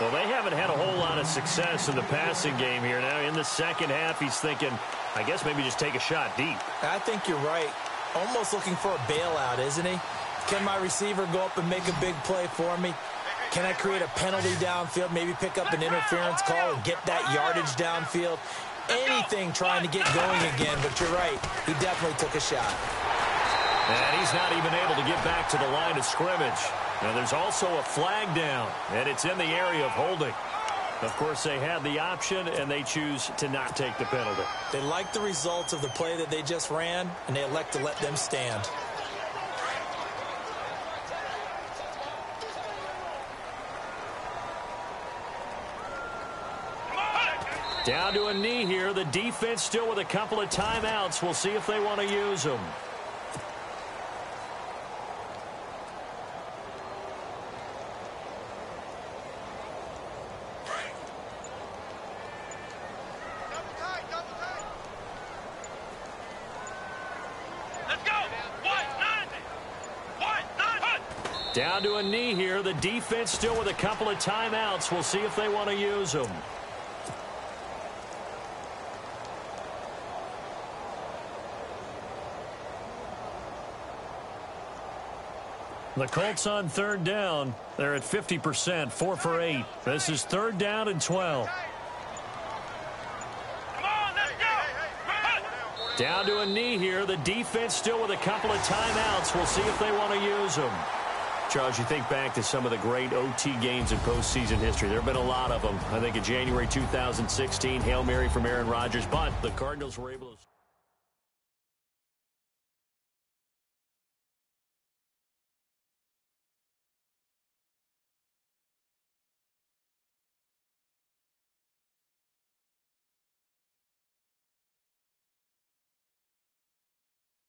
S2: Well, they haven't had a whole lot of success in the passing game here. Now in the second half, he's thinking, I guess maybe just take a shot deep.
S3: I think you're right. Almost looking for a bailout, isn't he? Can my receiver go up and make a big play for me? Can I create a penalty downfield, maybe pick up an interference call and get that yardage downfield? Anything trying to get going again, but you're right. He definitely took a shot.
S2: And he's not even able to get back to the line of scrimmage. And there's also a flag down, and it's in the area of holding. Of course, they had the option, and they choose to not take the penalty.
S3: They like the results of the play that they just ran, and they elect to let them stand.
S2: Down to a knee here. The defense still with a couple of timeouts. We'll see if they want to use them.
S4: Let's go.
S2: Down to a knee here. The defense still with a couple of timeouts. We'll see if they want to use them. The Colts on 3rd down. They're at 50%, 4 for 8. This is 3rd down and 12.
S4: Come on, let's go.
S2: Down to a knee here. The defense still with a couple of timeouts. We'll see if they want to use them. Charles, you think back to some of the great OT games in postseason history. There have been a lot of them. I think in January 2016, Hail Mary from Aaron Rodgers, but the Cardinals were able to...